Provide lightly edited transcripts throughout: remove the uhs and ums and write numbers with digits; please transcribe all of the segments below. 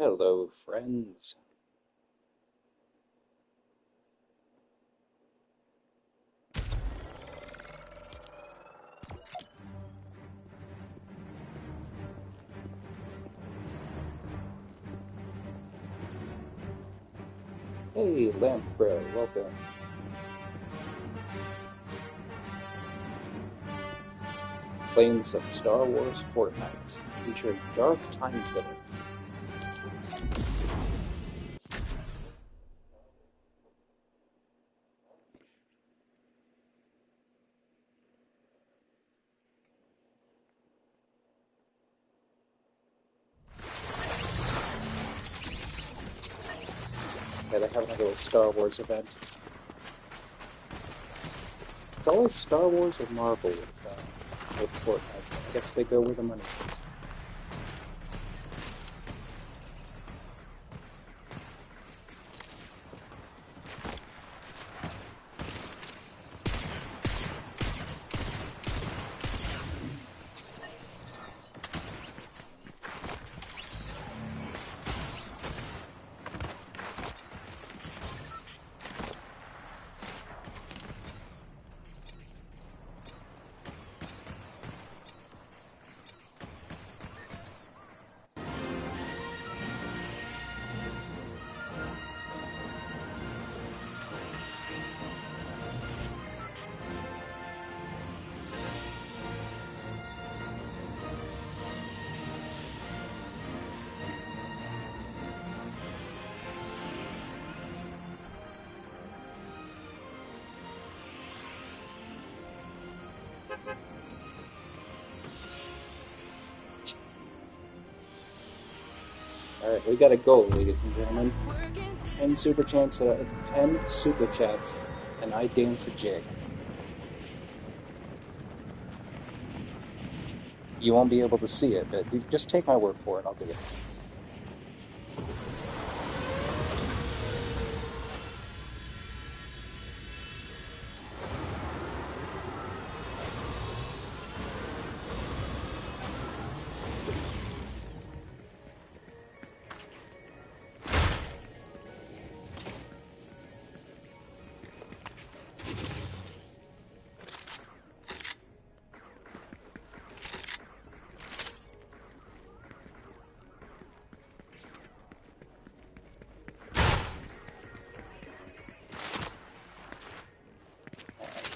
Hello, friends. Hey, Lamp Bro, welcome. Playing some Star Wars Fortnite, featuring Darth Time Filler. Yeah, they have another Star Wars event. It's always Star Wars or Marvel with Fortnite. I guess they go where the money is. Alright, we got a goal, ladies and gentlemen. 10 super chats, 10 super chats, and I dance a jig. You won't be able to see it, but just take my word for it, I'll do it.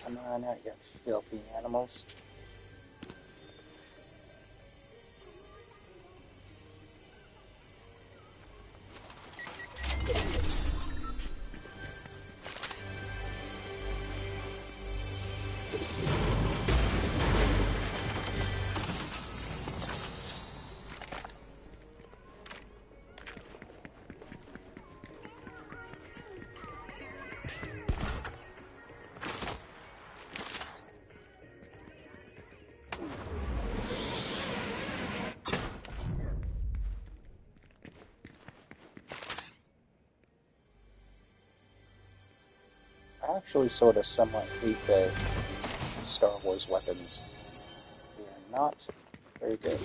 Come on out, you filthy animals. I actually sort of somewhat hate the Star Wars weapons. They are not very good.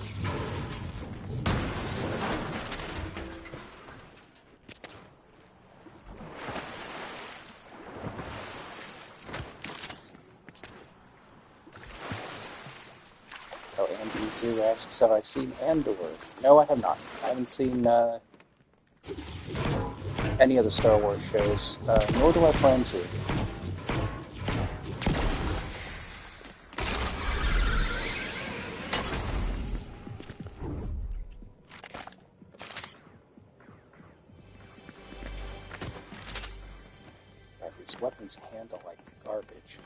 Oh, Andy Zoo asks, have I seen Andor? No, I have not. I haven't seen any of the Star Wars shows, nor do I plan to. These weapons handle like garbage.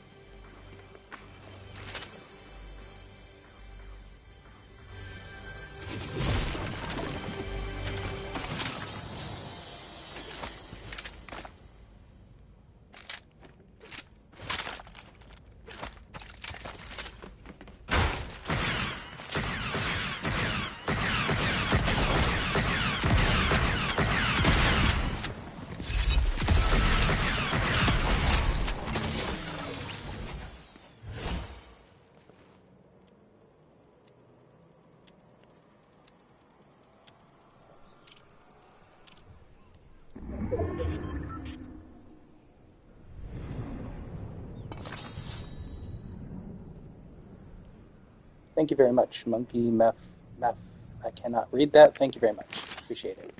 Thank you very much, Monkey Meth. I cannot read that. Thank you very much. Appreciate it.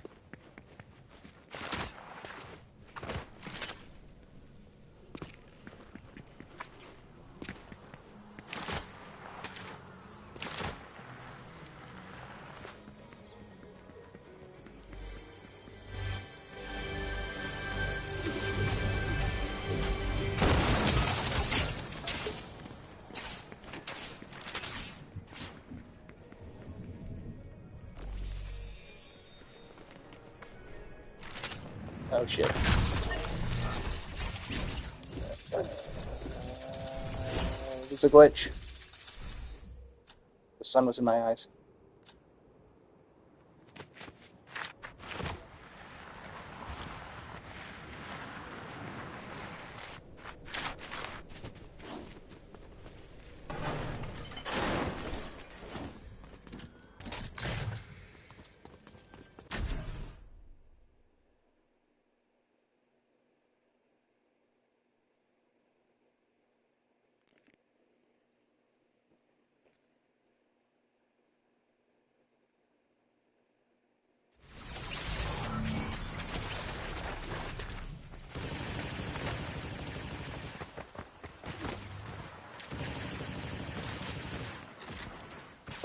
Oh shit. It's a glitch. The sun was in my eyes.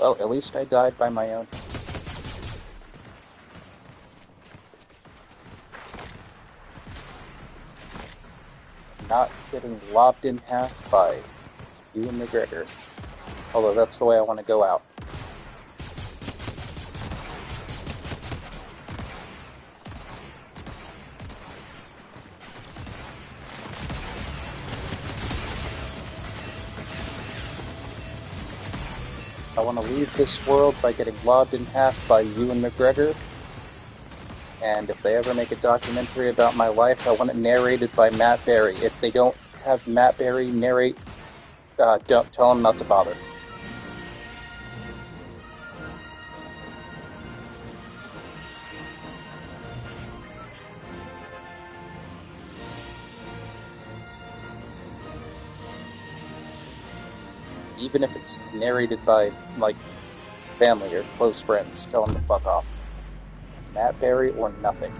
Well, at least I died by my own. Not getting lobbed in half by Ewan McGregor. Although that's the way I want to go out. I want to leave this world by getting lobbed in half by Ewan McGregor. And if they ever make a documentary about my life, I want it narrated by Matt Berry. If they don't have Matt Berry narrate, don't tell them not to bother. Even if it's narrated by, like, family or close friends, tell them to fuck off. Matt Berry or nothing.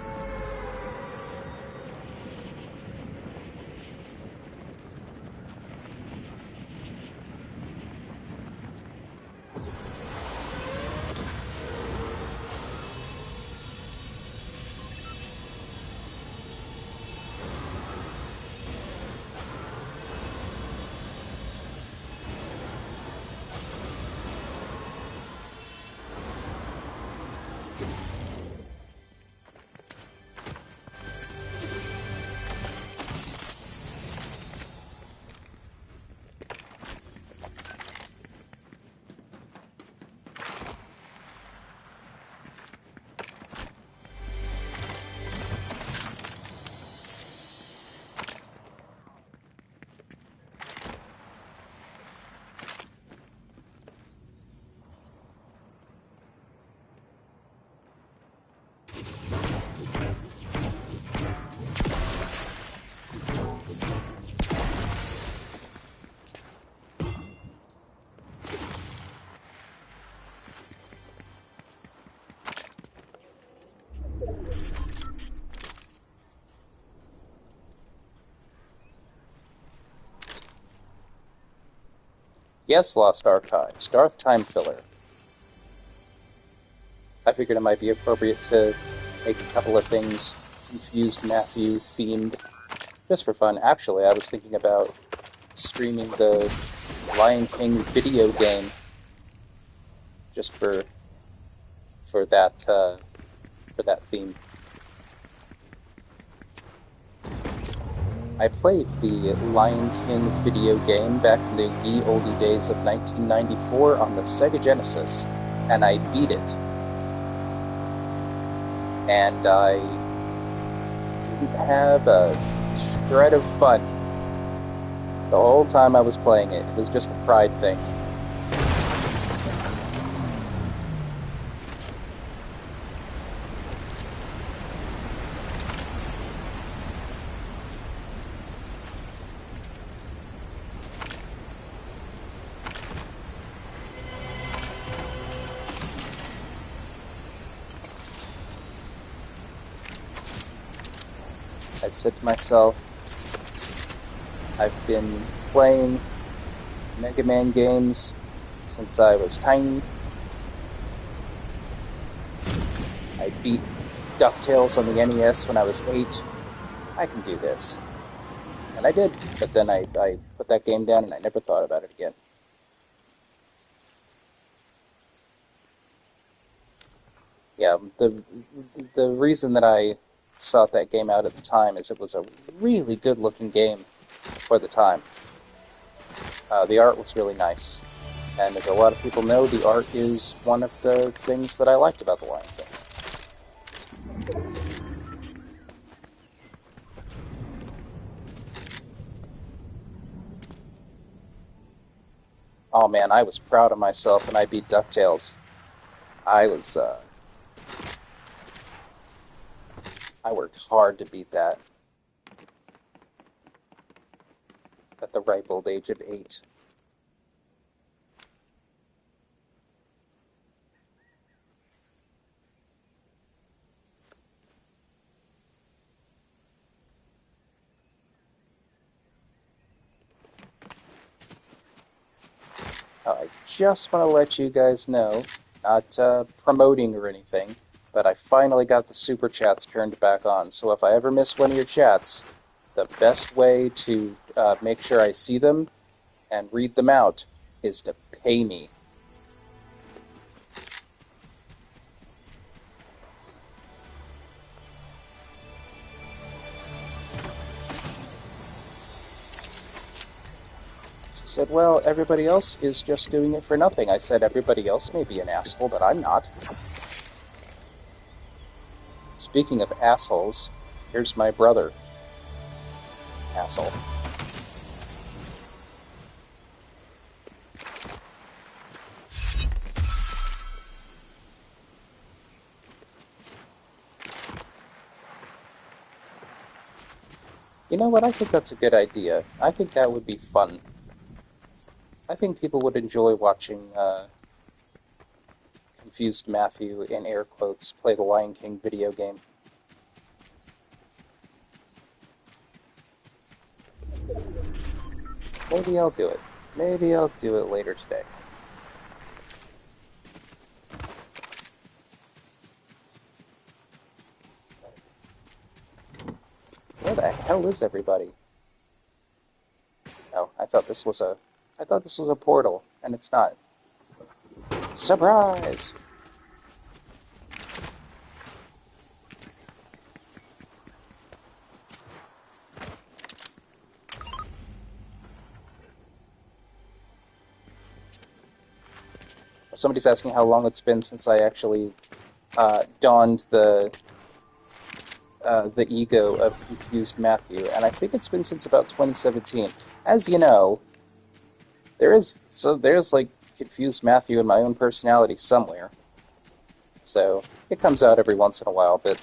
Yes, Lost Archives. Darth Time Filler. I figured it might be appropriate to make a couple of things Confused Matthew themed, just for fun. Actually, I was thinking about streaming the Lion King video game, just for that theme. I played the Lion King video game back in the ye olde days of 1994 on the Sega Genesis, and I beat it. And I didn't have a shred of fun the whole time I was playing it. It was just a pride thing. I said to myself, I've been playing Mega Man games since I was tiny. I beat DuckTales on the NES when I was 8. I can do this. And I did, but then I put that game down and I never thought about it again. Yeah, the reason that I sought that game out at the time is it was a really good-looking game for the time. The art was really nice, and as a lot of people know, the art is one of the things that I liked about The Lion King. Oh man, I was proud of myself when I beat DuckTales. I was, I worked hard to beat that at the ripe old age of 8. I just want to let you guys know, not promoting or anything, but I finally got the super chats turned back on. So if I ever miss one of your chats, the best way to make sure I see them and read them out is to pay me. She said, well, everybody else is just doing it for nothing. I said, everybody else may be an asshole, but I'm not. Speaking of assholes, here's my brother. Asshole. You know what? I think that's a good idea. I think that would be fun. I think people would enjoy watching Confused Matthew, in air quotes, play the Lion King video game. Maybe I'll do it. Maybe I'll do it later today. Where the hell is everybody? Oh, I thought this was a portal, and it's not. Surprise! Somebody's asking how long it's been since I actually donned the ego of Confused Matthew, and I think it's been since about 2017. As you know, there's like Confused Matthew in my own personality somewhere. So it comes out every once in a while, but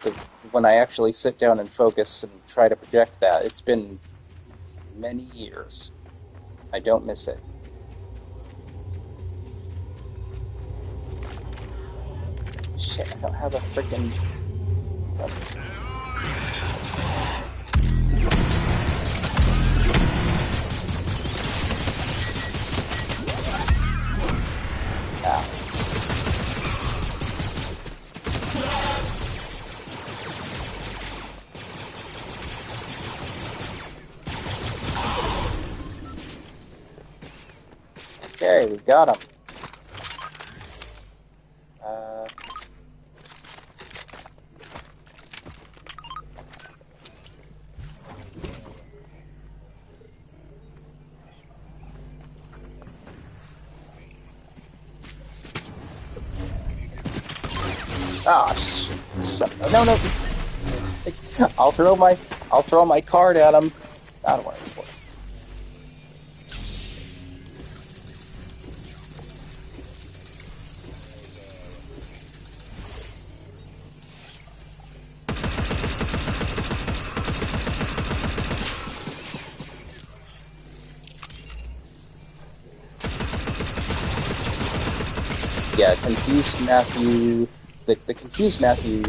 when I actually sit down and focus and try to project that, it's been many years. I don't miss it. Shit, I don't have a freaking... Okay, we got him. Ah, shit. No, no. I'll throw my card at him. I don't want to report. Yeah, Confused Matthew... The Confused Matthew,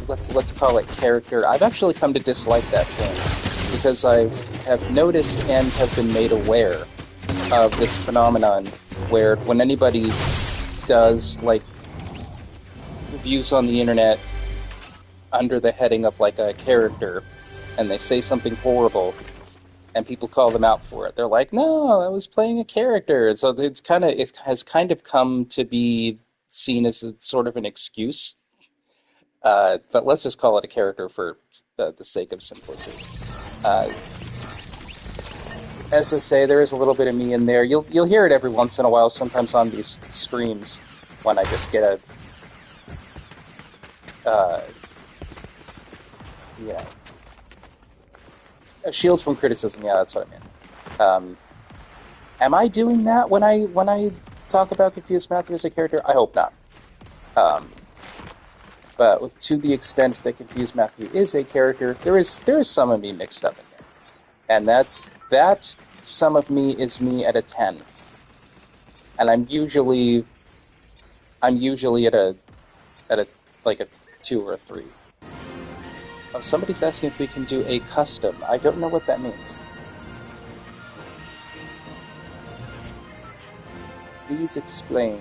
let's call it character. I've actually come to dislike that term because I have noticed and have been made aware of this phenomenon where when anybody does like reviews on the internet under the heading of like a character and they say something horrible and people call them out for it, they're like, no, I was playing a character. And so it has kind of come to be seen as a sort of an excuse. But let's just call it a character for the sake of simplicity. Uh, as I say, there is a little bit of me in there. You'll hear it every once in a while, sometimes on these streams, when I just get yeah, a shield from criticism. Yeah, that's what I meant. Am I doing that when I talk about Confused Matthew as a character? I hope not. But to the extent that Confused Matthew is a character, there is some of me mixed up in there, and that some of me is me at a 10, and I'm usually at a like a 2 or a 3. Oh, somebody's asking if we can do a custom. I don't know what that means. Please explain.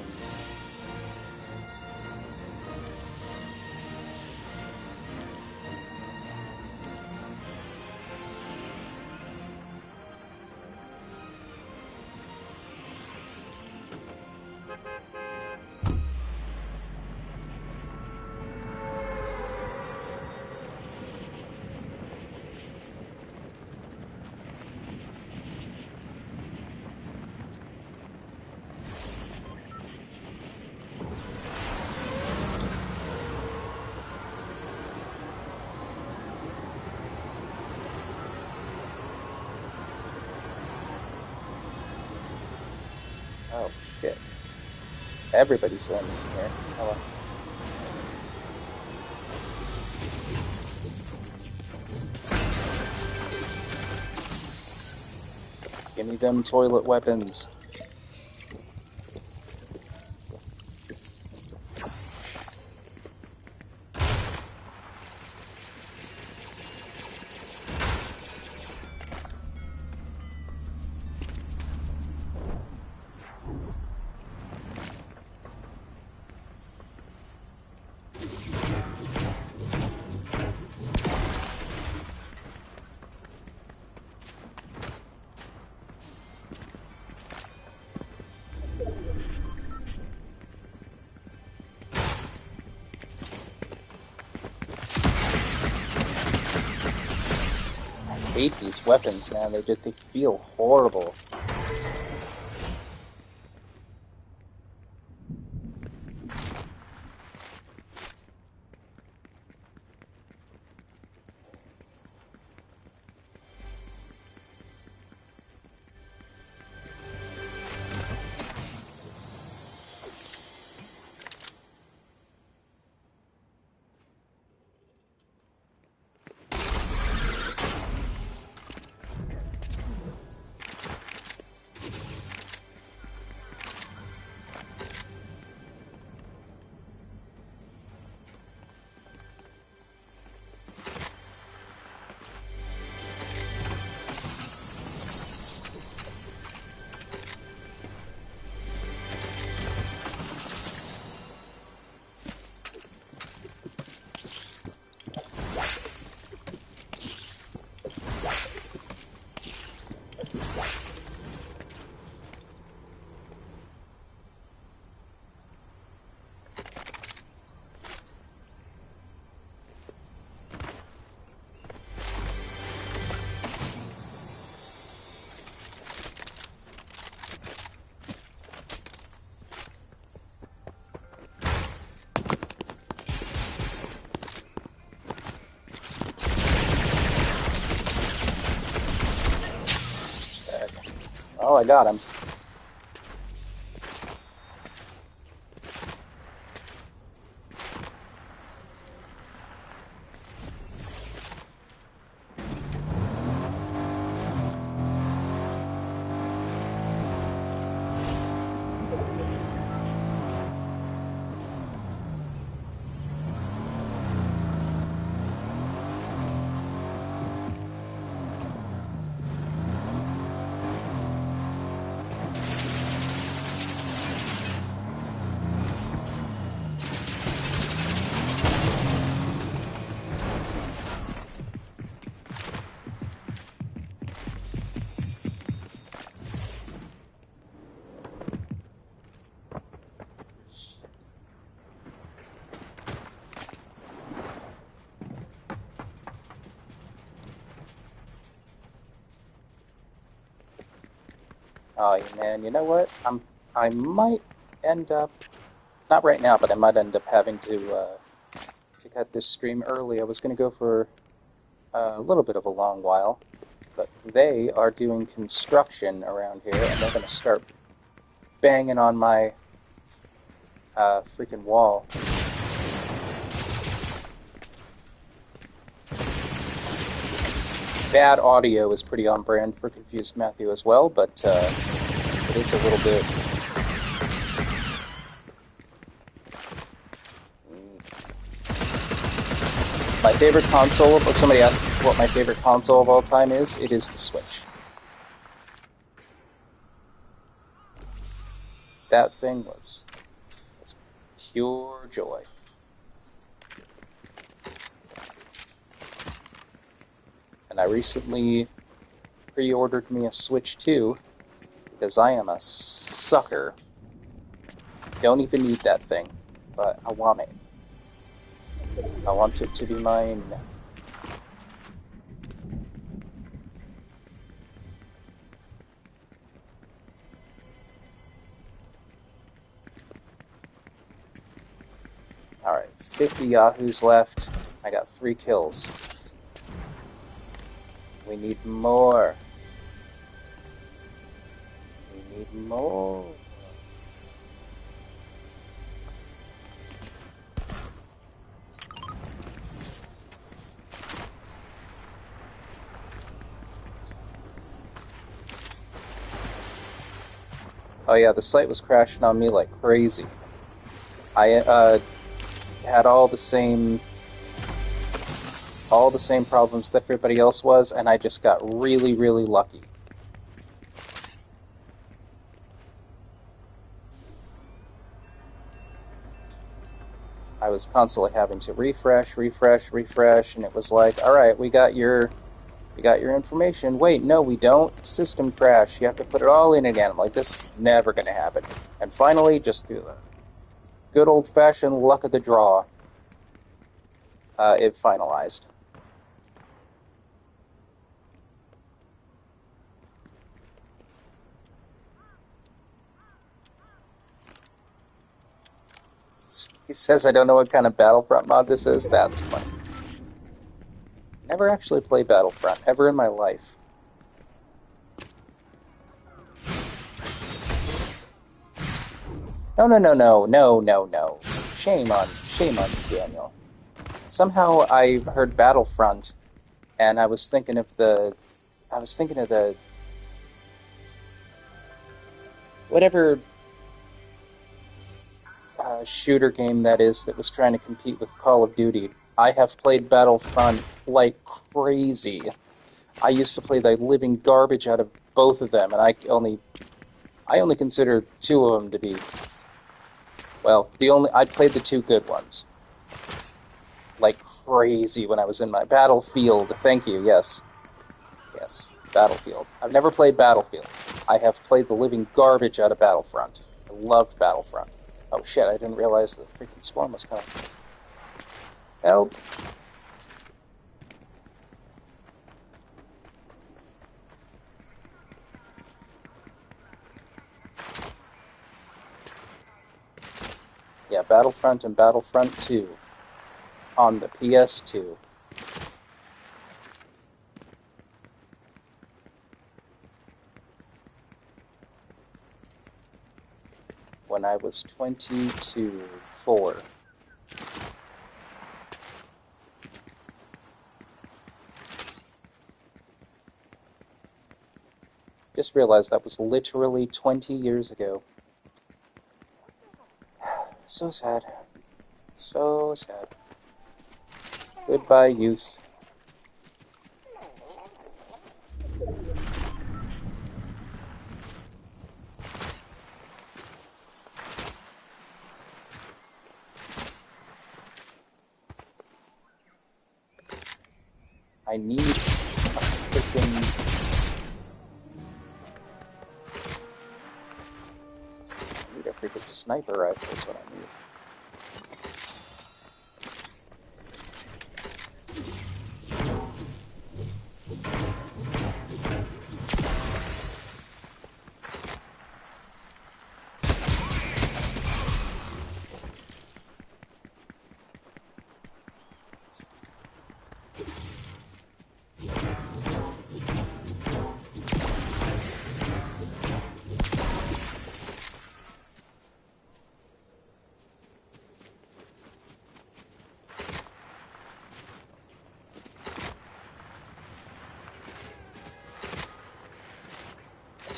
Oh, shit. Everybody's landing here. Oh, give me them toilet weapons. I hate these weapons, man. They feel horrible. Oh, I got him. Oh man, you know what? I might end up, not right now, but I might end up having to cut this stream early. I was going to go for a little bit of a long while, but they are doing construction around here, and they're going to start banging on my freaking wall. Bad audio is pretty on brand for Confused Matthew as well, but it is a little bit... My favorite console, if somebody asked what my favorite console of all time is, it is the Switch. That thing was pure joy. And I recently pre-ordered me a Switch 2 because I am a sucker. Don't even need that thing, but I want it. I want it to be mine. Alright, 50 Yahoos left. I got 3 kills. We need more. We need more. Oh yeah, the site was crashing on me like crazy. I had all the same problems that everybody else was, and I just got really, really lucky. I was constantly having to refresh, and it was like, all right, we got your information. Wait, no, we don't. System crash. You have to put it all in again. I'm like, this is never going to happen. And finally, just through the good old-fashioned luck of the draw, it finalized. He says, I don't know what kind of Battlefront mod this is. That's funny. Never actually played Battlefront, ever in my life. No. Shame on you, Daniel. Somehow I heard Battlefront, and I was thinking of the whatever shooter game that is that was trying to compete with Call of Duty. I have played Battlefront like crazy. I used to play the living garbage out of both of them, and I only consider 2 of them to be, well, I played the 2 good ones. Like crazy when I was in my Battlefield. Thank you, yes. Yes, Battlefield. I've never played Battlefield. I have played the living garbage out of Battlefront. I loved Battlefront. Oh shit, I didn't realize the freaking storm was coming. Help! Yeah, Battlefront and Battlefront 2 on the PS2. When I was 4. Just realized that was literally 20 years ago. So sad. So sad. Goodbye, youth. I need a freaking... freaking sniper rifle is what I need.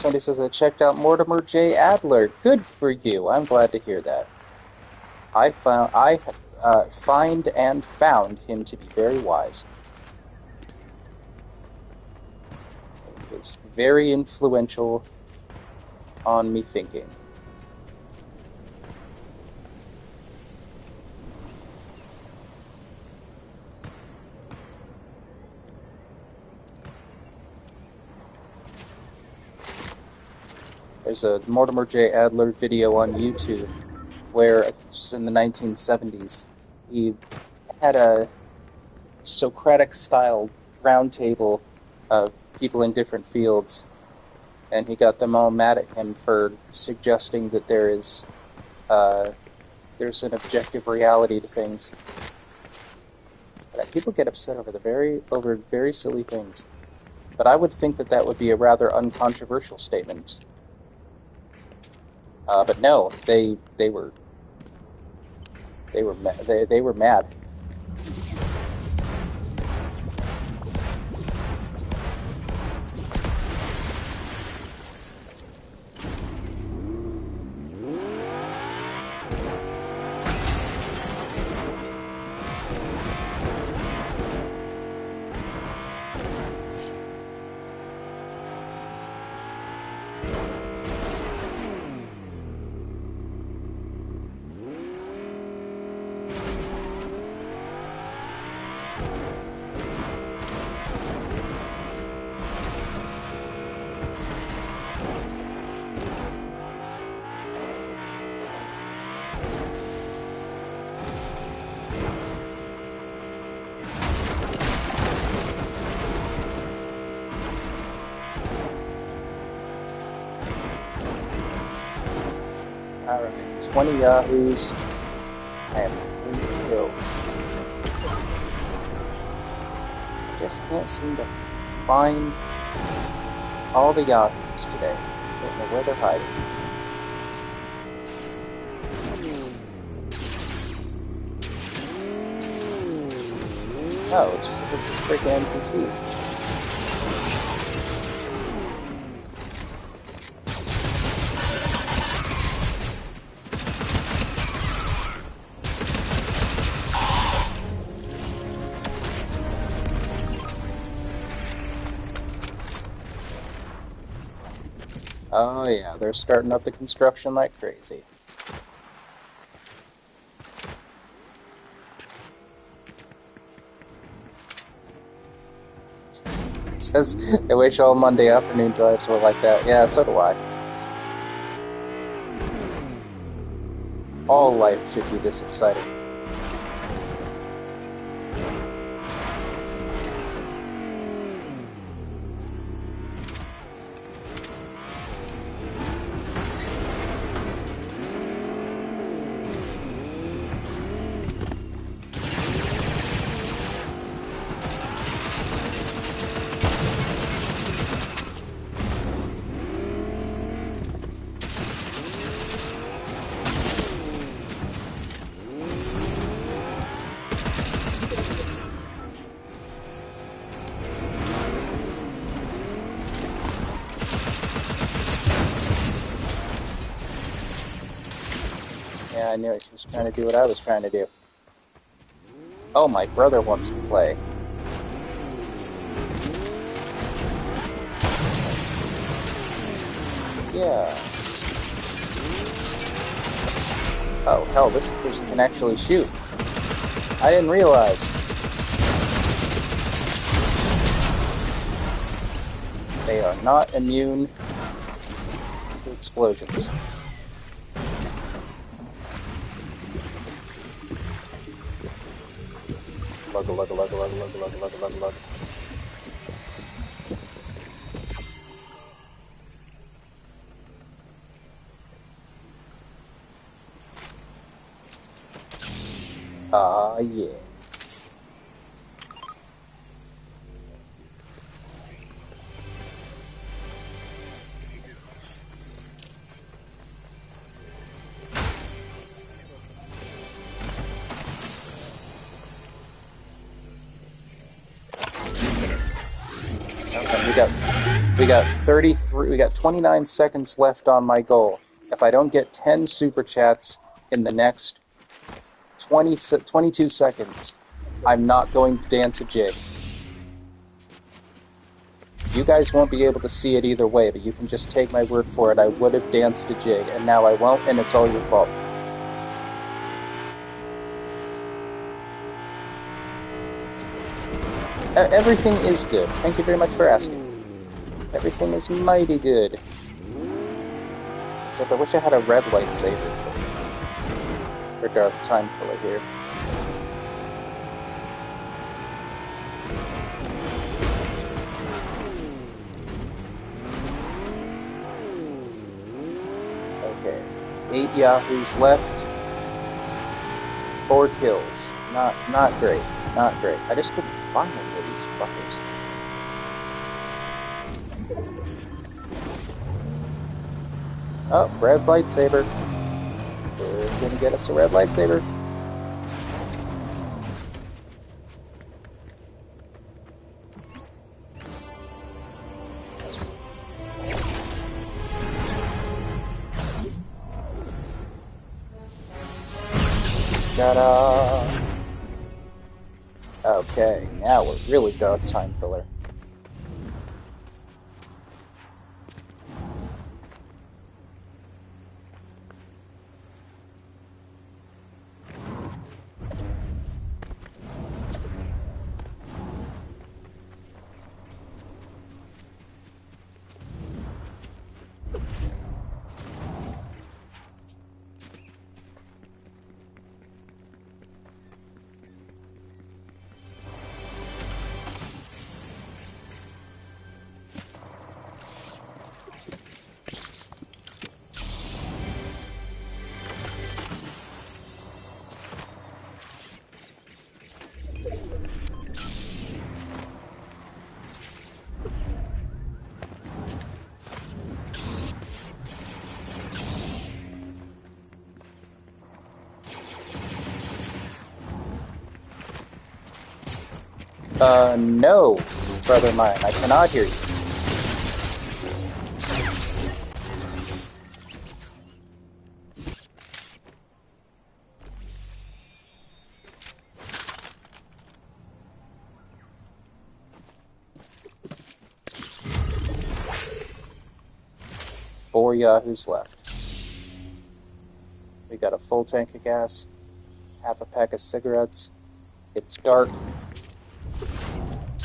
somebody says I checked out Mortimer J. Adler. Good for you. I'm glad to hear that. I find and found him to be very wise. He was very influential on me thinking. There's a Mortimer J. Adler video on YouTube where, this was in the 1970s, he had a Socratic-style roundtable of people in different fields, and he got them all mad at him for suggesting that there's an objective reality to things. But people get upset over very silly things. But I would think that would be a rather uncontroversial statement. But no, they were mad. Alright, 20 yahoos. I have 3 kills. Just can't seem to find all the yahoos today. Don't know where they're hiding. Oh, it's just a freaking NPCs. Oh yeah, they're starting up the construction like crazy. It says, I wish all Monday afternoon drives were like that. Yeah, so do I. All life should be this exciting. Yeah, I knew it. She was trying to do what I was trying to do. Oh, my brother wants to play. Yeah. Oh, hell, this person can actually shoot. I didn't realize. They are not immune to explosions. Lug, lug, lug, lug, lug, lug, lug, lug, lug. Ah, yeah. Okay, we got We got 33. We got 29 seconds left on my goal. If I don't get 10 super chats in the next 22 seconds, I'm not going to dance a jig. You guys won't be able to see it either way, but you can just take my word for it. I would have danced a jig, and now I won't, and it's all your fault. Everything is good. Thank you very much for asking. Everything is mighty good. Except I wish I had a red lightsaber. For Darth Time Filler here. Okay. 8 Yahoos left. 4 kills. Not great. Not great. I just couldn't find them for these fuckers. Oh, red lightsaber. We're gonna get us a red lightsaber. Ta-da! Okay, now we're really Darth Time Filler. No, brother mine, I cannot hear you. Four Yahoos left. We got a full tank of gas, half a pack of cigarettes. It's dark.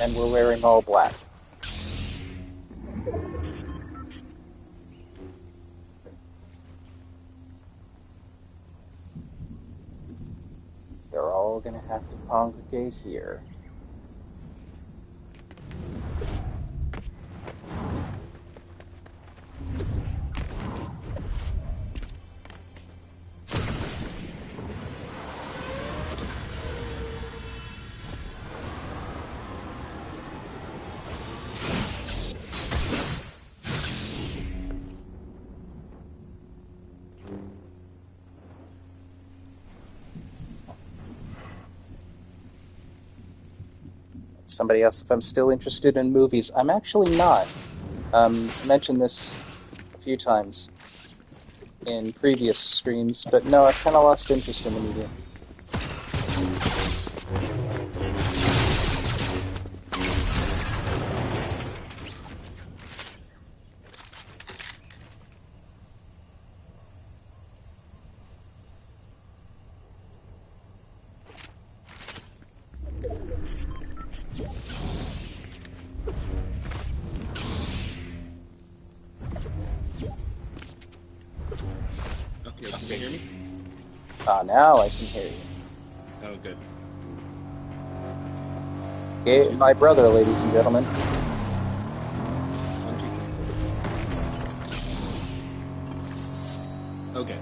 And we're wearing all black. They're all gonna have to congregate here. Somebody asked if I'm still interested in movies. I'm actually not. I mentioned this a few times in previous streams, but no, I've kind of lost interest in the medium. Now I can hear you. Oh, good. Okay, my brother, ladies and gentlemen. Okay.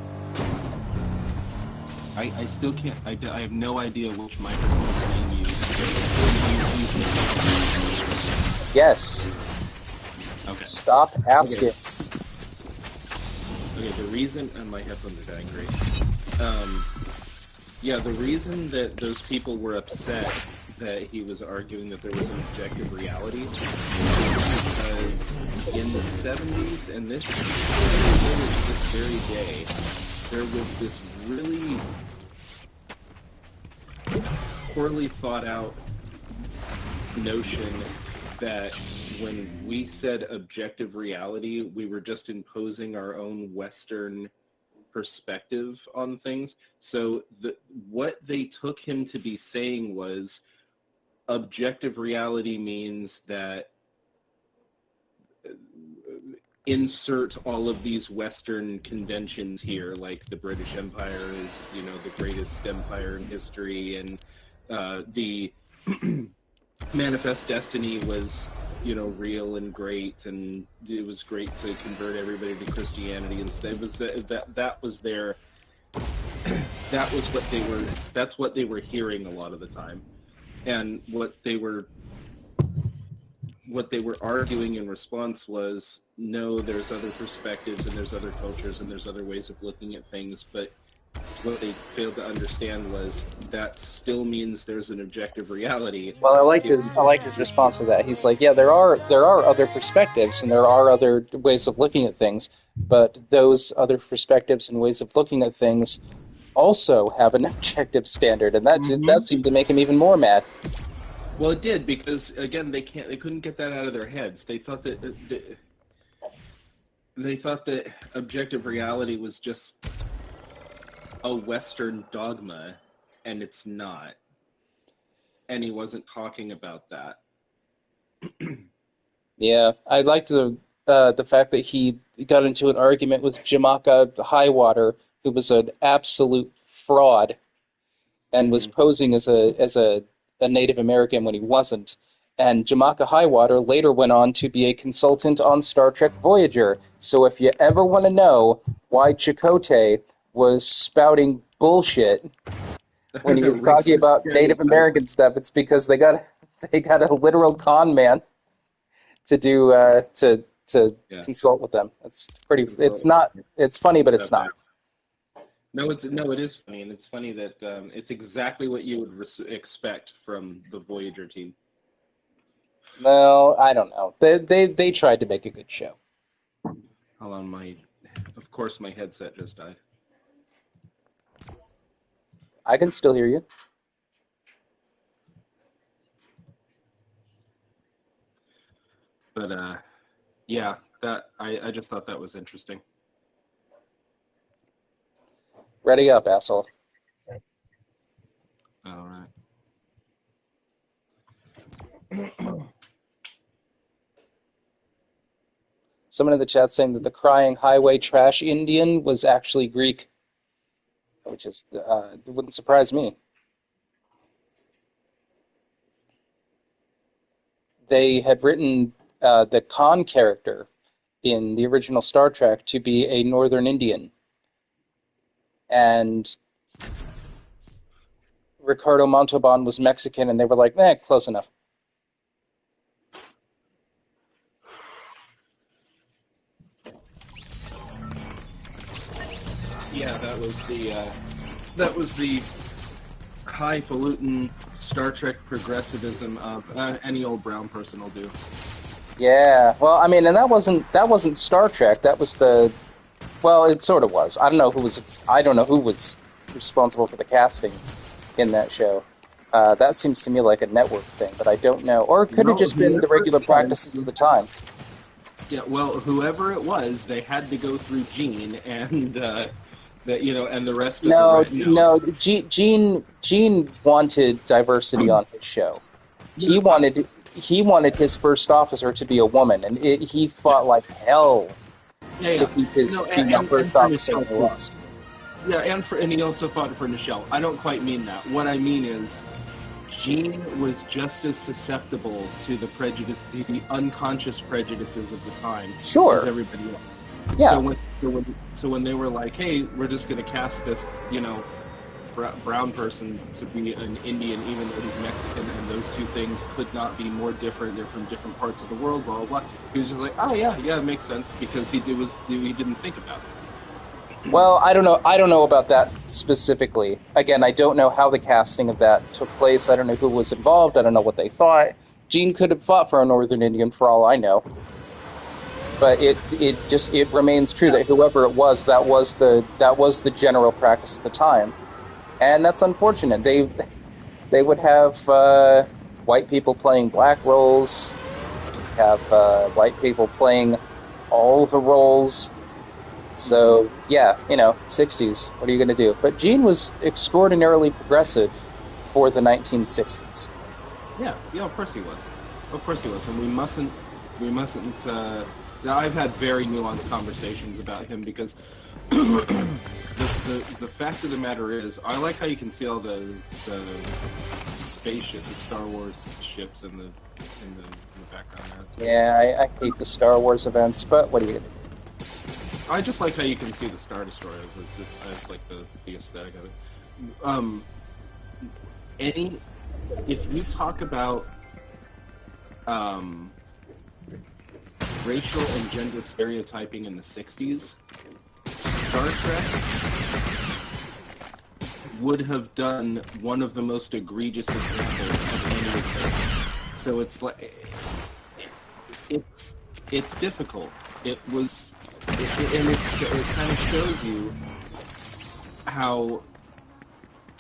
I still can't. I have no idea which microphone is being used. Yes. Okay. Stop asking. Okay, the reason... And my headphones are dying, great. Yeah, the reason that those people were upset that he was arguing that there was an objective reality is because in the 70s, and this very day, there was this really poorly thought out notion that when we said objective reality, we were just imposing our own Western perspective on things. So what they took him to be saying was objective reality means that insert all of these Western conventions here, like the British Empire is, the greatest empire in history, and the Manifest Destiny was, real and great, and it was great to convert everybody to Christianity. And it was that was their that was what they were. That's what they were hearing a lot of the time, and what they were arguing in response was, no, there's other perspectives and there's other cultures and there's other ways of looking at things, but what they failed to understand was that still means there's an objective reality. Well, I liked his response to that. He's like, yeah, there are other perspectives and there are other ways of looking at things, but those other perspectives and ways of looking at things also have an objective standard, and that seemed to make him even more mad. Well, it did, because again, they couldn't get that out of their heads. They thought that objective reality was just a Western dogma, and it's not. And he wasn't talking about that. Yeah, I liked the fact that he got into an argument with Jamaica Highwater, who was an absolute fraud, and was posing as a Native American when he wasn't. And Jamaica Highwater later went on to be a consultant on Star Trek Voyager. So if you ever want to know why Chakotay was spouting bullshit when he was talking about Native American stuff, it's because they got a literal con man to do to consult with them. It's pretty. It's not. It's funny, but it's not. No, it is funny, and it's funny that it's exactly what you would expect from the Voyager team. Well, I don't know. They tried to make a good show. Hold on, of course my headset just died. I can still hear you. But yeah, that I just thought that was interesting. Ready up, asshole. All right. Someone in the chat saying that the crying highway trash Indian was actually Greek, which is it wouldn't surprise me. They had written the Khan character in the original Star Trek to be a Northern Indian, and Ricardo Montalban was Mexican, and they were like, close enough. Yeah, that was the highfalutin Star Trek progressivism of any old brown person will do. Yeah, well, I mean, and that wasn't Star Trek. That was well, it sort of was. I don't know who was responsible for the casting in that show. That seems to me like a network thing, but I don't know. Or it could have just been the regular practices of the time. Yeah, well, whoever it was, they had to go through Gene and and the rest of Gene wanted diversity on his show. He wanted his first officer to be a woman, and he fought like hell to keep his female first officer in the West. Yeah, and he also fought for Nichelle. I don't quite mean that. What I mean is, Gene was just as susceptible to the the unconscious prejudices of the time as everybody else. Yeah. So when they were like, hey, we're just going to cast this, brown person to be an Indian, even though he's Mexican, and those two things could not be more different. They're from different parts of the world, blah, blah, blah. He was just like, oh, yeah, it makes sense, because he didn't think about it. Well, I don't know about that specifically. Again, I don't know how the casting of that took place. I don't know who was involved. I don't know what they thought. Gene could have fought for a Northern Indian for all I know. But it remains true that whoever it was, that was the general practice at the time, and that's unfortunate. They would have white people playing black roles, have white people playing all the roles. So yeah, 60s. What are you going to do? But Gene was extraordinarily progressive for the 1960s. Yeah, of course he was. Of course he was, and we mustn't. I've had very nuanced conversations about him because the fact of the matter is, I like how you can see all the spaceships, the Star Wars ships in the background there. Yeah, I hate the Star Wars events, but what are you going to do? I just like how you can see the Star Destroyers. It's like the aesthetic of it. If you talk about racial and gender stereotyping in the 60s, Star Trek would have done one of the most egregious examples of any of this. So it's like it's difficult. It kind of shows you how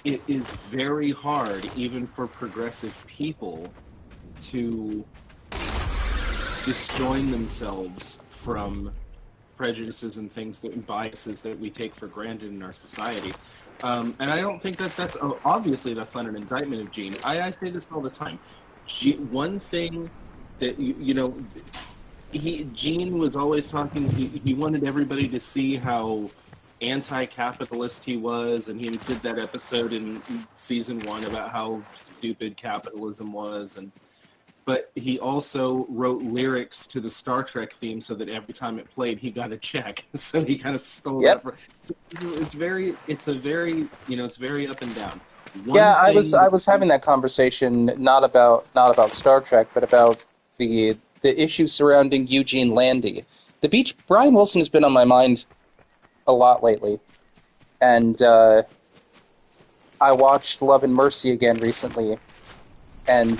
it is very hard, even for progressive people, to disjoin themselves from prejudices and biases that we take for granted in our society. And I don't think that's obviously that's not an indictment of Gene. I say this all the time. One thing that Gene was always talking. He wanted everybody to see how anti-capitalist he was, and he did that episode in season 1 about how stupid capitalism was, but he also wrote lyrics to the Star Trek theme so that every time it played, he got a check. So he kind of stole that. It's very up and down. I was having that conversation not about Star Trek, but about the issue surrounding Eugene Landy. Brian Wilson has been on my mind a lot lately, and I watched Love and Mercy again recently, and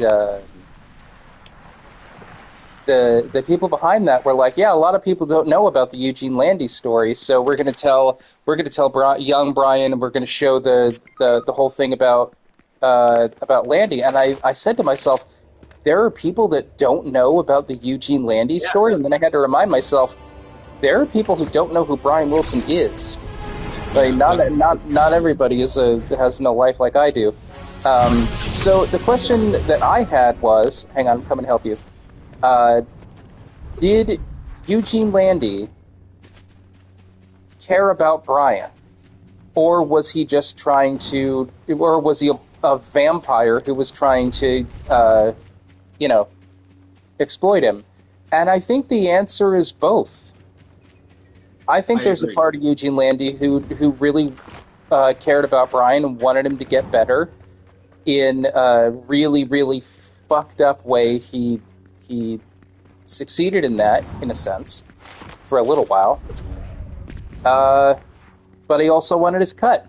the people behind that were like, yeah, a lot of people don't know about the Eugene Landy story, so we're going to tell young Brian, and we're going to show the whole thing about Landy. And I said to myself, there are people that don't know about the Eugene Landy story, and then I had to remind myself, there are people who don't know who Brian Wilson is. Like, not everybody has no life like I do. So the question that I had was, hang on, I'm coming to help you. Did Eugene Landy care about Brian? Or was he just trying to, or was he a vampire who was trying to, exploit him? And I think the answer is both. I think there's a part of Eugene Landy who really cared about Brian and wanted him to get better. In a really, really fucked up way, he succeeded in that, in a sense, for a little while. But he also wanted his cut.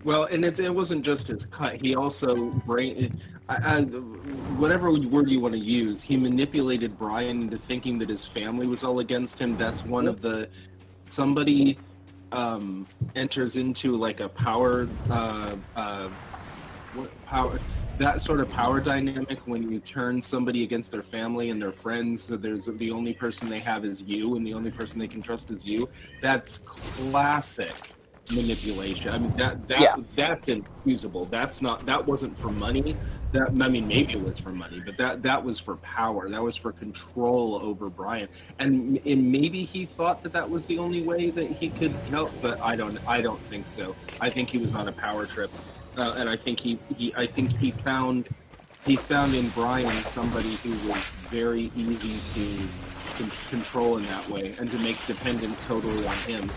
Well, and it wasn't just his cut. He also, whatever word you want to use, he manipulated Brian into thinking that his family was all against him. That's one of the... Somebody enters into like a power... that sort of power dynamic when you turn somebody against their family and their friends, so there's the only person they have is you, and the only person they can trust is you. That's classic manipulation. I mean, that's inexcusable. That wasn't for money. Maybe it was for money, but that was for power. That was for control over Brian. And maybe he thought that was the only way that he could help, but I don't think so. I think he was on a power trip. And I think he found in Brian somebody who was very easy to control in that way and to make dependent totally on him.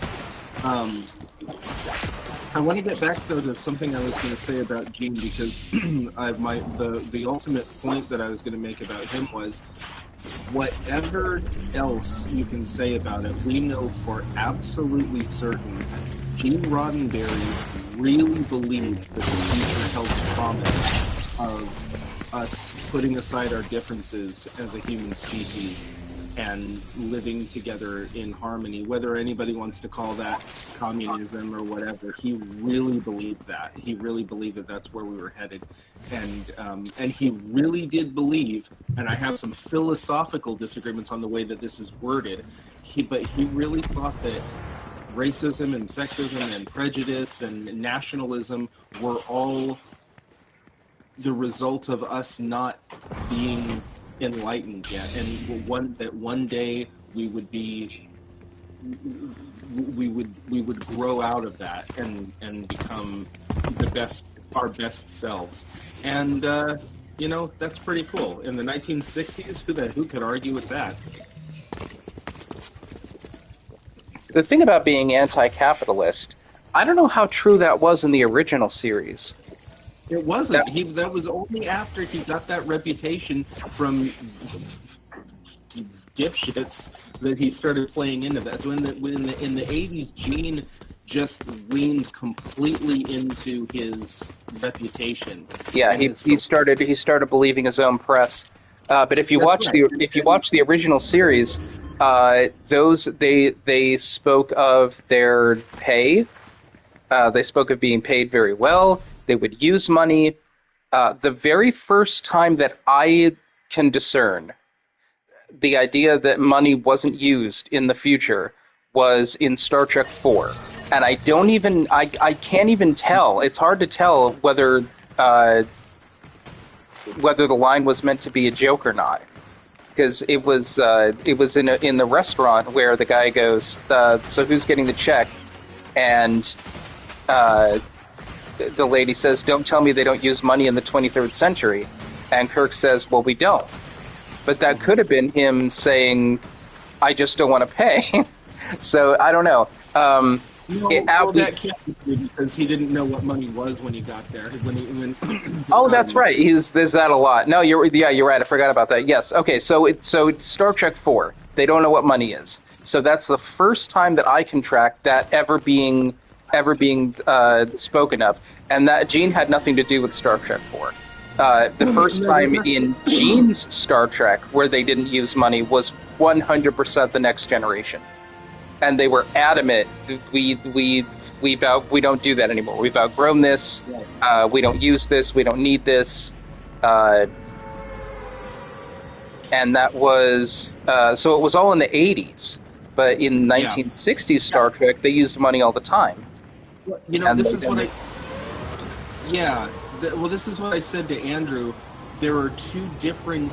I want to get back though to something I was going to say about Gene, because the ultimate point that I was going to make about him was, whatever else you can say about it, we know for absolutely certain Gene Roddenberry really believed that the future held promise of us putting aside our differences as a human species and living together in harmony. Whether anybody wants to call that communism or whatever, he really believed that. He really believed that that's where we were headed, and he really did believe. And I have some philosophical disagreements on the way that this is worded. But he really thought that racism and sexism and prejudice and nationalism were all the result of us not being enlightened yet, and one day we would grow out of that and become our best selves. And that's pretty cool. In the 1960s, who could argue with that? The thing about being anti-capitalist, I don't know how true that was in the original series. It wasn't. That was only after he got that reputation from dipshits that he started playing into that. So in the 80s, Gene just leaned completely into his reputation. Yeah, he started believing his own press. But if you watch the original series, they spoke of their pay. They spoke of being paid very well. They would use money. The very first time that I can discern the idea that money wasn't used in the future was in Star Trek 4. And I can't even tell. It's hard to tell whether the line was meant to be a joke or not. Because it was in the restaurant where the guy goes, so who's getting the check? And the lady says, don't tell me they don't use money in the 23rd century. And Kirk says, well, we don't. But that could have been him saying, I just don't want to pay. So, I don't know. That can't be true because he didn't know what money was when he got there. Oh, that's right. There's that a lot. No, you're right. I forgot about that. Yes. Okay, so it's Star Trek 4. They don't know what money is. So that's the first time that I can track that ever being spoken of, and that Gene had nothing to do with Star Trek 4. The first time in Gene's Star Trek where they didn't use money was 100% The Next Generation, and they were adamant. We don't do that anymore. We've outgrown this. We don't use this. We don't need this. And that was so it was all in the 80s, but in 1960s Star Trek they used money all the time. This is what I said to Andrew. There are two different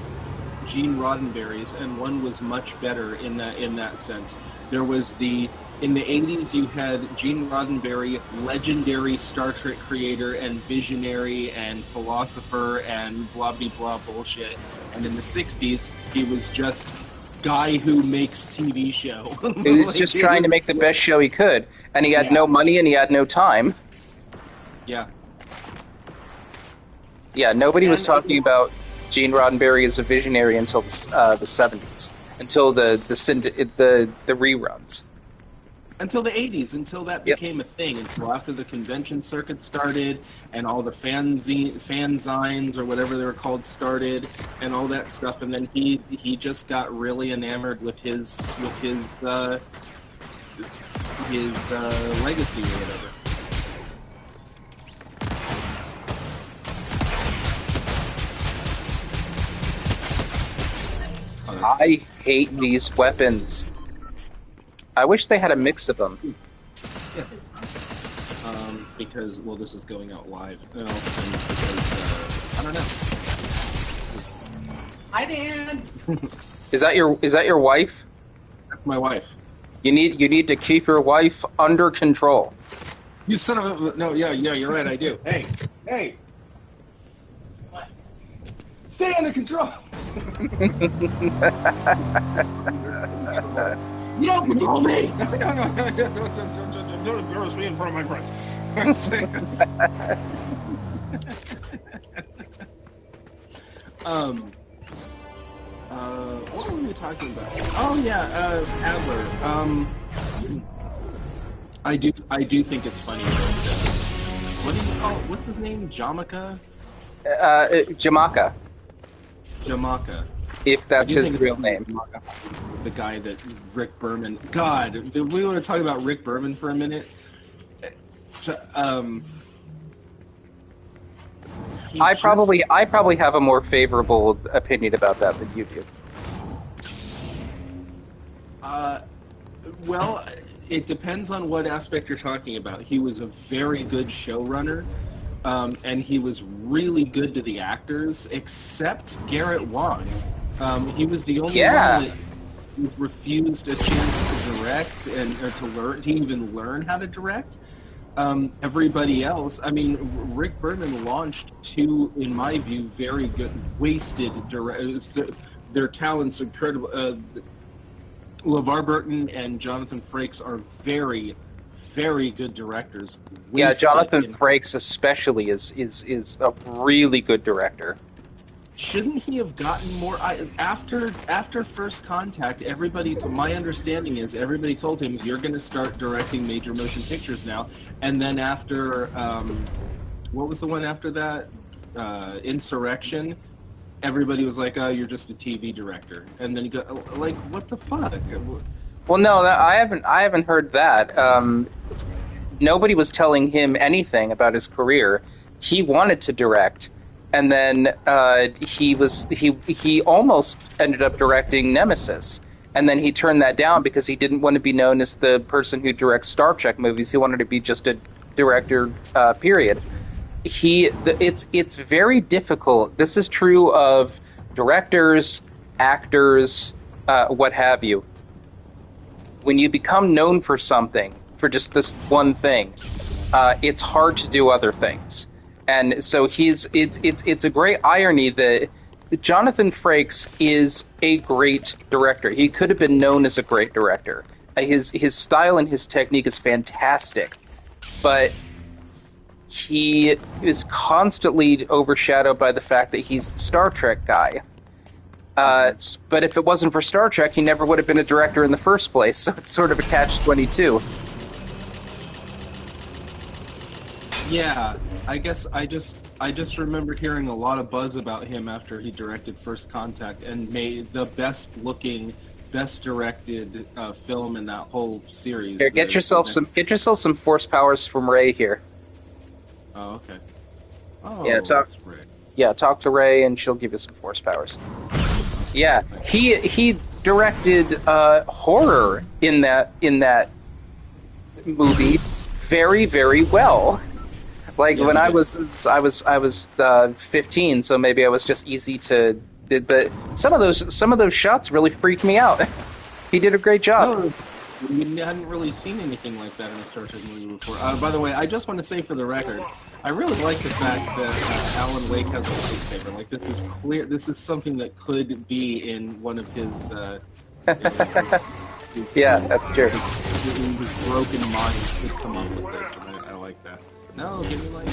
Gene Roddenberrys, and one was much better in that sense. There was in the 80s you had Gene Roddenberry, legendary Star Trek creator and visionary and philosopher and blah blah blah bullshit. And in the 60s he was just guy who makes TV show. He was just trying to make the best show he could, and he had no money and he had no time. Yeah. Yeah, nobody was talking about Gene Roddenberry as a visionary until the 70s, until the reruns. Until the 80s, until that became a thing, until after the convention circuit started, and all the fanzines or whatever they were called started, and all that stuff, and then he just got really enamored with his legacy or whatever. I hate these weapons. I wish they had a mix of them. Yeah. Because this is going out live. And because I don't know. Hi, Dan. Is that your wife? That's my wife. You need to keep your wife under control. You son of a... No, yeah, you're right, I do. Hey! What? Stay under control! You don't control me! No, don't embarrass me in front of my friends. What were we talking about? Oh yeah, Adler. I do think it's funny that, what do you call it? What's his name? Jamaica? Jamaica. if I that's do his think it's real name. the guy that Rick Berman. God, we want to talk about Rick Berman for a minute. I probably have a more favorable opinion about that than you do. Well, it depends on what aspect you're talking about. He was a very good showrunner, and he was really good to the actors, except Garrett Wang. He was the only one that refused a chance to direct or to even learn how to direct. Everybody else, I mean, Rick Berman launched two, in my view, very good, wasted their talents incredible. LeVar Burton and Jonathan Frakes are very, very good directors. Yeah, Jonathan Frakes especially is a really good director. Shouldn't he have gotten more? After First Contact, everybody, to my understanding is, everybody told him, you're going to start directing major motion pictures now. And then after, what was the one after that? Insurrection. Everybody was like, oh, you're just a TV director. And then he got, like, what the fuck? Well, no, I haven't heard that. Nobody was telling him anything about his career. He wanted to direct. And then he almost ended up directing Nemesis, and then he turned that down because he didn't want to be known as the person who directs Star Trek movies. He wanted to be just a director. Period. It's very difficult. This is true of directors, actors, what have you. When you become known for something, for just this one thing, it's hard to do other things. And so it's a great irony that Jonathan Frakes is a great director. He could have been known as a great director. His style and his technique is fantastic, but he is constantly overshadowed by the fact that he's the Star Trek guy. But if it wasn't for Star Trek, he never would have been a director in the first place. So it's sort of a catch-22. Yeah, I guess I just remembered hearing a lot of buzz about him after he directed First Contact and made the best looking, best directed film in that whole series. Here, get yourself some force powers from Ray here. Oh, okay. Oh, yeah, talk to Ray and she'll give you some force powers. Yeah, he directed horror in that movie very, very well. Like, yeah, when I was 15, so maybe I was just easy to. But some of those shots really freaked me out. He did a great job. Oh, we hadn't really seen anything like that in a Star Trek movie before. By the way, I just want to say for the record, I really like the fact that Alan Wake has a lightsaber. Like, this is clear. This is something that could be in one of his. Yeah, that's true. His broken mind could come up with this, and I like that. No, give me like.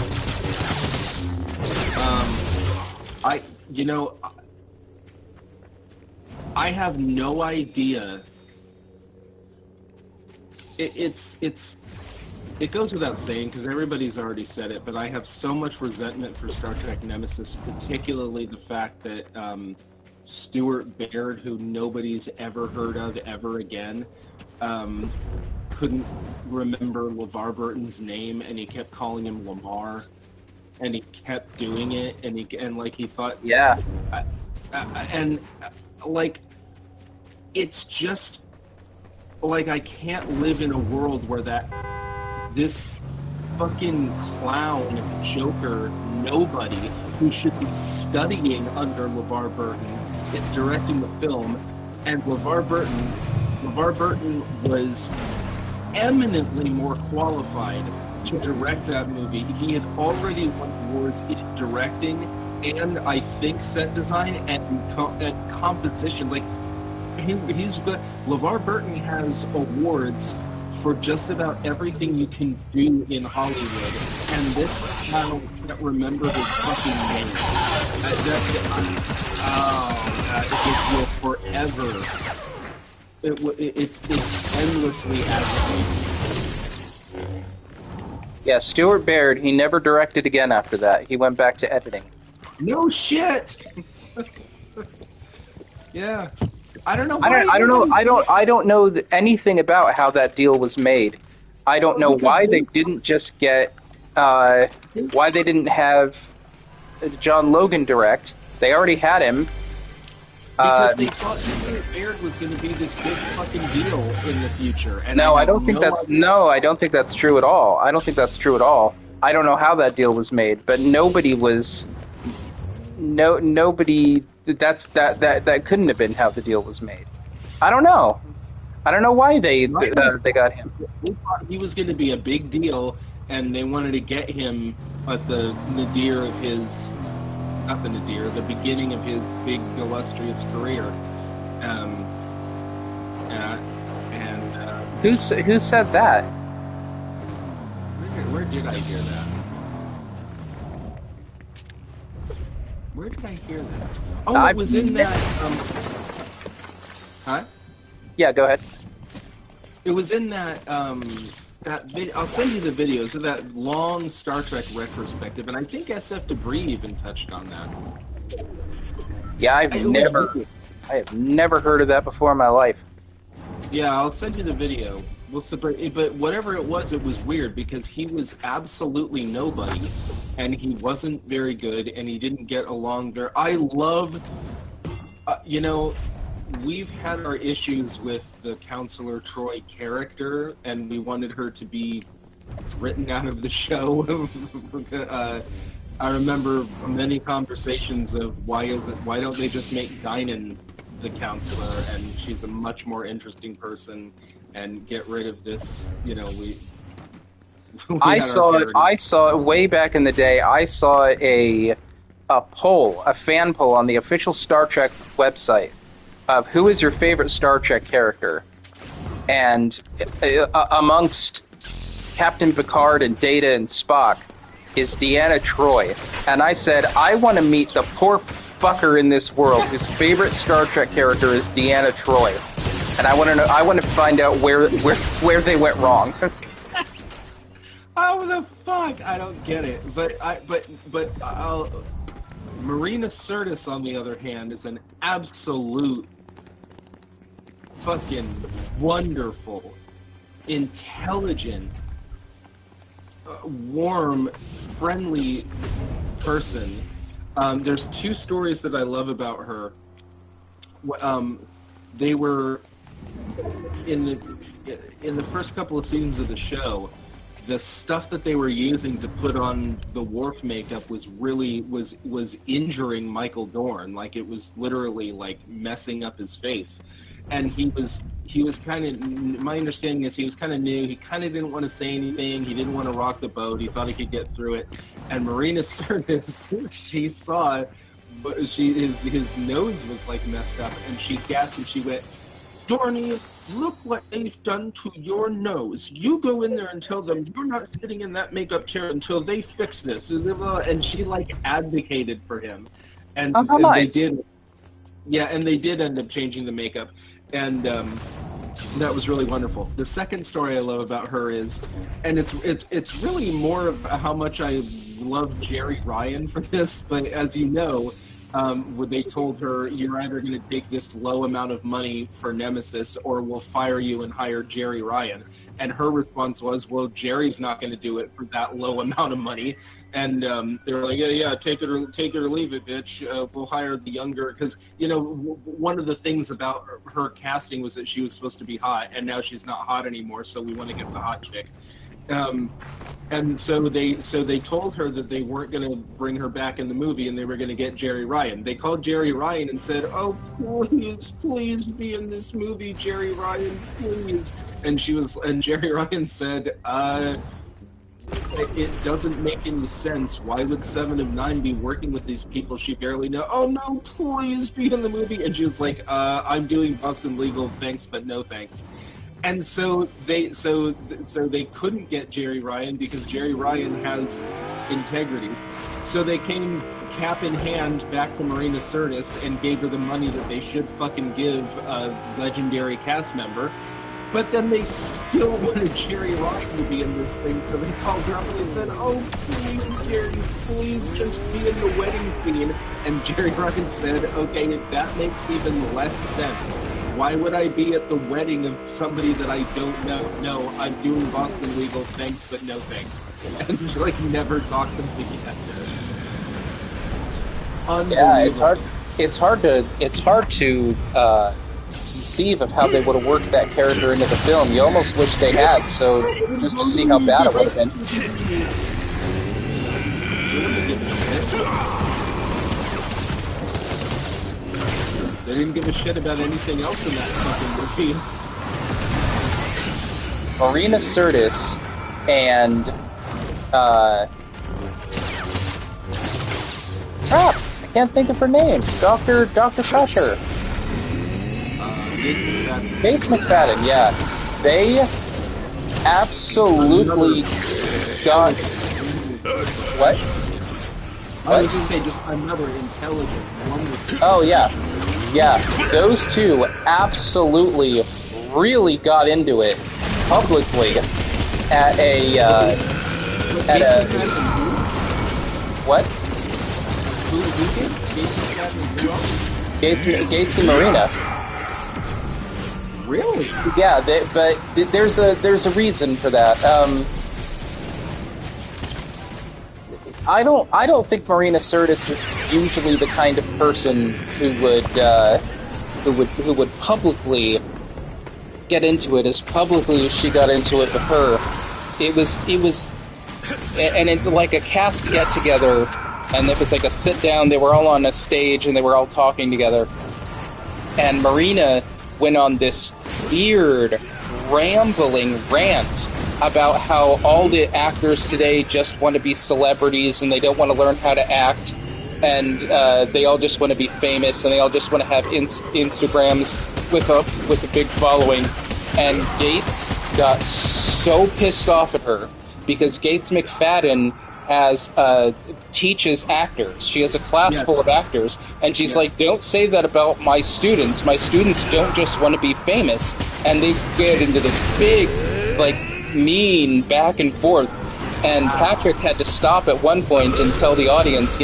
I have no idea. It goes without saying because everybody's already said it, but I have so much resentment for Star Trek Nemesis, particularly the fact that Stuart Baird, who nobody's ever heard of ever again, couldn't remember LeVar Burton's name, and he kept calling him Lamar, and he kept doing it, and he thought, yeah, like, it's just like I can't live in a world where this fucking clown Joker nobody who should be studying under LeVar Burton is directing the film, and LeVar Burton was eminently more qualified to direct that movie. He had already won awards in directing and I think set design and composition. Like, he's good. LeVar Burton has awards for just about everything you can do in Hollywood, and this channel can't remember his fucking name. It will forever. It's endlessly aggravating. Yeah, Stuart Baird, he never directed again after that. He went back to editing. No shit! Yeah. I don't know I why don't. I don't know. anybody. I don't know anything about how that deal was made. I don't Well, know because why they didn't just get. Uh, why they didn't have John Logan direct. They already had him. they thought Julius Baird was going to be this big fucking deal in the future, and I No, I have don't think no that's idea. no, I don't think that's true at all. I don't think that's true at all. I don't know how that deal was made, but nobody was nobody that couldn't have been how the deal was made. I don't know. I don't know why they got him. They thought he was going to be a big deal, and they wanted to get him at the nadir of his, not the nadir, the beginning of his big illustrious career. Um, and Who said that? where did I hear that? Where did I hear that? Oh, it was in that. Huh? Yeah, go ahead. It was in that. I'll send you the videos of that long Star Trek retrospective, and I think SF Debris even touched on that. Yeah, I have never heard of that before in my life. Yeah, I'll send you the video. But whatever it was weird because he was absolutely nobody, and he wasn't very good, and he didn't get along very. I love, we've had our issues with the Counselor Troy character, and we wanted her to be written out of the show. I remember many conversations of why don't they just make Guinan the counselor, and she's a much more interesting person, and get rid of this. We I saw way back in the day. I saw a fan poll on the official Star Trek website of who is your favorite Star Trek character, and amongst Captain Picard and Data and Spock is Deanna Troi, and I said I want to meet the poor fucker in this world whose favorite Star Trek character is Deanna Troi, and I want to find out where they went wrong. How the fuck? I don't get it. Marina Sirtis, on the other hand, is an absolute fucking wonderful, intelligent, warm, friendly person. There's two stories that I love about her. They were in the first couple of seasons of the show. The stuff that they were using to put on the Worf makeup was really was injuring Michael Dorn. Like, it was literally like messing up his face. And he was kind of, my understanding is he was kind of new. He kind of didn't want to say anything. He didn't want to rock the boat. He thought he could get through it. And Marina Sirtis, she saw, but his nose was like messed up, and she gasped and she went, "Dorney, look what they've done to your nose. You go in there and tell them you're not sitting in that makeup chair until they fix this." And she like advocated for him, and nice. they did. Yeah, and they did end up changing the makeup, and that was really wonderful. The second story I love about her is, and it's really more of how much I love Jerry Ryan for this, but as you know, when they told her, you're either going to take this low amount of money for Nemesis or we'll fire you and hire Jerry Ryan. And her response was, well, Jerry's not going to do it for that low amount of money. And they were like, yeah, take it or leave it, bitch. We'll hire the younger, because one of the things about her casting was that she was supposed to be hot, and now she's not hot anymore. So we want to get the hot chick. And so they told her that they weren't going to bring her back in the movie, and they were going to get Jerry Ryan. They called Jerry Ryan and said, "Oh, please be in this movie, Jerry Ryan, please." And Jerry Ryan said, "It doesn't make any sense. Why would 7 of 9 be working with these people she barely know? Oh no, please be in the movie." And she was like, "I'm doing Boston Legal, thanks, but no thanks." And so they couldn't get Jerry Ryan because Jerry Ryan has integrity. So they came cap in hand back to Marina Sirtis and gave her the money that they should fucking give a legendary cast member. But then they still wanted Jerry Rotten to be in this thing, so they called her up and they said, "Oh, please, Jerry, please just be in the wedding scene." And Jerry Rotten said, "Okay, that makes even less sense. Why would I be at the wedding of somebody that I don't know? No, I'm doing Boston Legal, thanks, but no thanks." And like never talked to me again. Yeah, it's hard to conceive of how they would have worked that character into the film. You almost wish they had, so just to see how bad it would have been. They didn't give a shit about anything else in that fucking movie. Marina Sirtis and crap, I can't think of her name. Dr. Crusher. Gates McFadden, yeah. They absolutely got... What? I was going to say, just another intelligent, wonderful... Oh, yeah. Yeah, those two absolutely really got into it publicly at a... What? Gates and Marina. Really? Yeah, but there's a reason for that. I don't think Marina Sirtis is usually the kind of person who would publicly get into it as publicly as she got into it with her. It was, and it's like a cast get together, and it was like a sit down. They were all on a stage and they were all talking together, and Marina went on this weird, rambling rant about how all the actors today just want to be celebrities and they don't want to learn how to act, and they all just want to be famous and they all just want to have Instagrams with a big following. And Gates got so pissed off at her because Gates McFadden teaches actors. She has a class full of actors, and she's like, "Don't say that about my students. My students don't just want to be famous." And they get into this big, like, mean back and forth. And Patrick had to stop at one point and tell the audience,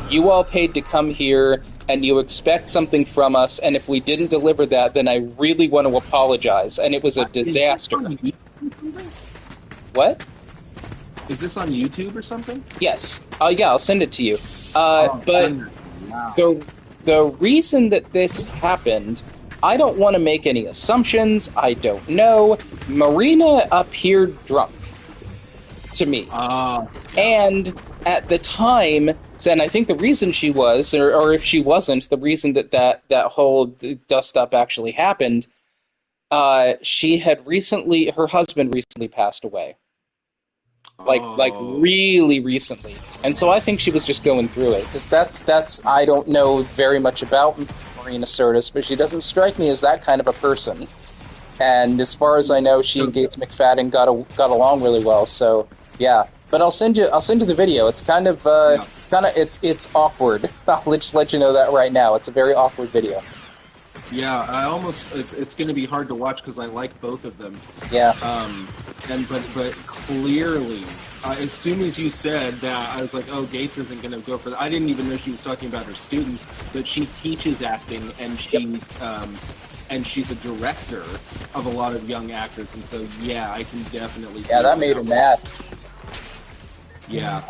you all paid to come here, and you expect something from us, and if we didn't deliver that, then I really want to apologize. And it was a disaster. What? Is this on YouTube or something? Yes. Yeah, I'll send it to you. So the reason that this happened, I don't want to make any assumptions. I don't know. Marina appeared drunk to me. And at the time, and I think the reason she was, or if she wasn't, the reason that whole dust-up actually happened, she had her husband recently passed away. Like really recently, and so I think she was just going through it, because that's I don't know very much about Marina Sirtis, but she doesn't strike me as that kind of a person. And as far as I know, she and Gates McFadden got along really well. So yeah, but I'll send you the video. It's kind of it's awkward. I'll just let you know that right now. It's a very awkward video. Yeah, it's going to be hard to watch because I like both of them. Yeah. But clearly, as soon as you said that, I was like, oh, Gates isn't going to go for that. I didn't even know she was talking about her students, but she teaches acting, and and she's a director of a lot of young actors, and so yeah, I can definitely. Yeah, that made her mad. Yeah.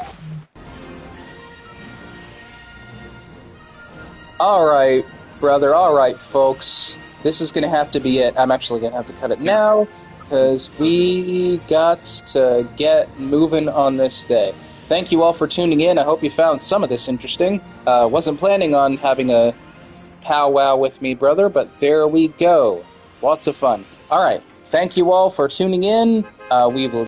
All right, brother. All right, folks. This is going to have to be it. I'm actually going to have to cut it now, because we got to get moving on this day. Thank you all for tuning in. I hope you found some of this interesting. Wasn't planning on having a powwow with me, brother, but there we go. Lots of fun. All right. Thank you all for tuning in. We will